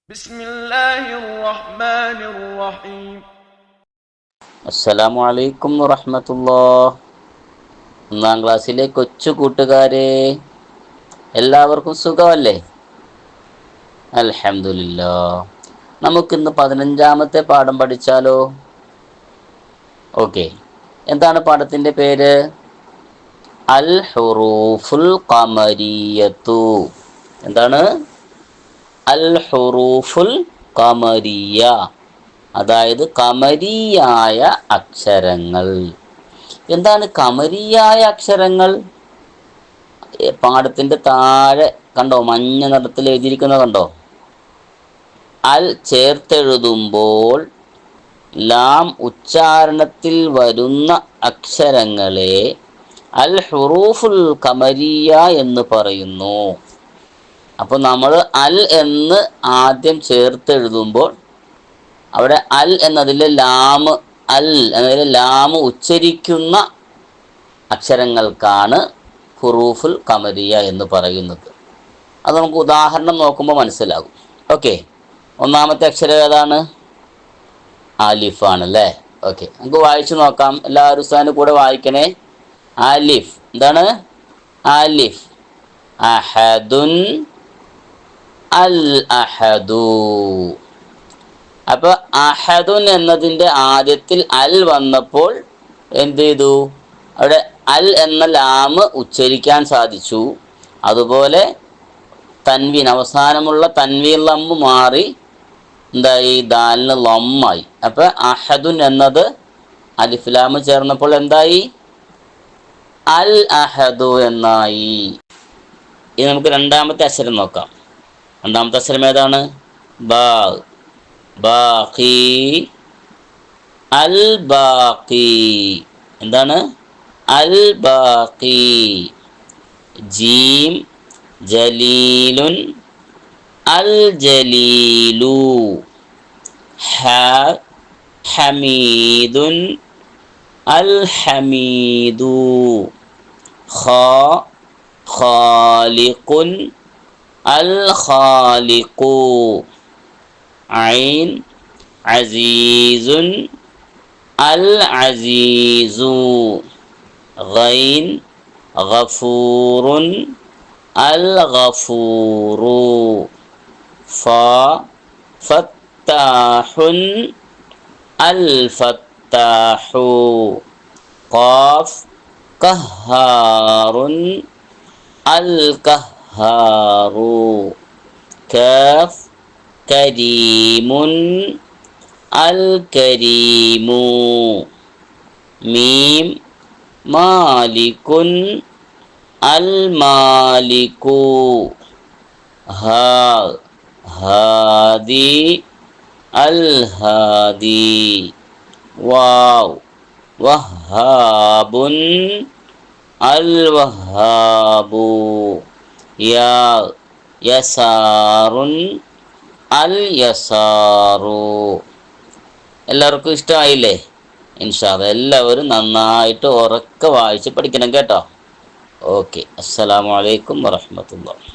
بسم الله الرحمن الرحيم അസ്സലാമു അലൈക്കും വറഹ്മത്തുള്ളാഹ്. ഒന്നാം ക്ലാസ്സിലെ കൊച്ചു കൂട്ടുകാരെ, എല്ലാവർക്കും സുഖമല്ലേ? അൽഹംദുലില്ലാഹ്. നമുക്കിന്ന് 15ാമത്തെ പാഠം പഠിച്ചാലോ? ഓക്കെ. എന്താണ് പാഠത്തിൻ്റെ പേര്? അൽ ഹുറൂഫുൽ ഖമരിയത്തു. എന്താണ്? അൽ ഹുറൂഫുൽ ഖമരിയ, അതായത് കമരിയായ അക്ഷരങ്ങൾ. എന്താണ് കമരിയായ അക്ഷരങ്ങൾ? പാഠത്തിന്റെ താഴെ കണ്ടോ, മഞ്ഞ നിറത്തിൽ എഴുതിയിരിക്കുന്നത് കണ്ടോ? അൽ ചേർത്തെഴുതുമ്പോൾ ലാം ഉച്ചാരണത്തിൽ വരുന്ന അക്ഷരങ്ങളെ അൽ ഹുറൂഫുൽ ഖമരിയ എന്ന് പറയുന്നു. അപ്പോൾ നമ്മൾ അൽ എന്ന് ആദ്യം ചേർത്തെഴുതുമ്പോൾ അവിടെ അൽ എന്നതിലെ ലാം, അൽ എന്നതിലെ ലാം ഉച്ചരിക്കുന്ന അക്ഷരങ്ങൾക്കാണ് ഹുറൂഫുൽ ഖമരിയ എന്ന് പറയുന്നത്. അത് നമുക്ക് ഉദാഹരണം നോക്കുമ്പോൾ മനസ്സിലാകും. ഓക്കെ, ഒന്നാമത്തെ അക്ഷരം ഏതാണ്? ആലിഫ് ആണല്ലേ. ഓക്കെ, നമുക്ക് വായിച്ചു നോക്കാം. എല്ലാവരും ഉസ്താദിന്റെ കൂടെ വായിക്കണേ. ആലിഫ്. എന്താണ്? ആലിഫ്. അഹദുൻ, അൽ അഹദു. അപ്പൊ അഹദുൻ എന്നതിൻ്റെ ആദ്യത്തിൽ അൽ വന്നപ്പോൾ എന്ത് ചെയ്തു? അവിടെ അൽ എന്ന ലാമ് ഉച്ചരിക്കാൻ സാധിച്ചു. അതുപോലെ തൻവീൻ, അവസാനമുള്ള തൻവീൻ ലമ്മ് മാറി എന്തായി? ദാലിന് ലമ്മായി. അപ്പൊ അഹദുൻ എന്നത് അലിഫ് ലാമ് ചേർന്നപ്പോൾ എന്തായി? അൽ അഹദു എന്നായി. ഇനി നമുക്ക് രണ്ടാമത്തെ അക്ഷരം നോക്കാം. രണ്ടാമത്തെ അക്ഷരം ഏതാണ്? ബാ. ബാഖി, അൽ ബാഖി. എന്താണ്? അൽ ബാഖി. ജീം, ജലീലുൻ, അൽ ജലീലു. ഹ, ഹമീദുൻ, അൽ ഹമീദു. ഖ, ഖാലിഖുൻ, അൽ ഖാലിഖു. ഐൻ, അസീസുൻ, അൽ അസീസു. ഗൈൻ, ഗഫൂറുൻ, അൽ ഗഫൂറു. ഫ, ഫത്താഹുൻ, അൽ ഫത്താഹു. ഖാഫ്, ഖഹാറുൻ, അൽ ഖഹാറു. കാഫ്, കരീമുൻ, അൽ കരീമു. മീം, മാലിക്കുൻ, അൽ മാലിക്കു. ഹാ, ഹാദി, അൽ ഹാദി. വാവ്, വഹാബുൻ, അൽ വഹാബു. യാ, യസാറുൻ, അൽ യസാറു. എല്ലാവർക്കും ഇഷ്ടമായില്ലേ? ഇൻഷാ അല്ലാഹ് എല്ലാവരും നന്നായിട്ട് ഉറക്കെ വായിച്ച് പഠിക്കണം കേട്ടോ. ഓക്കെ, അസ്സലാമു അലൈക്കും വറഹ്മത്തുള്ളാഹി.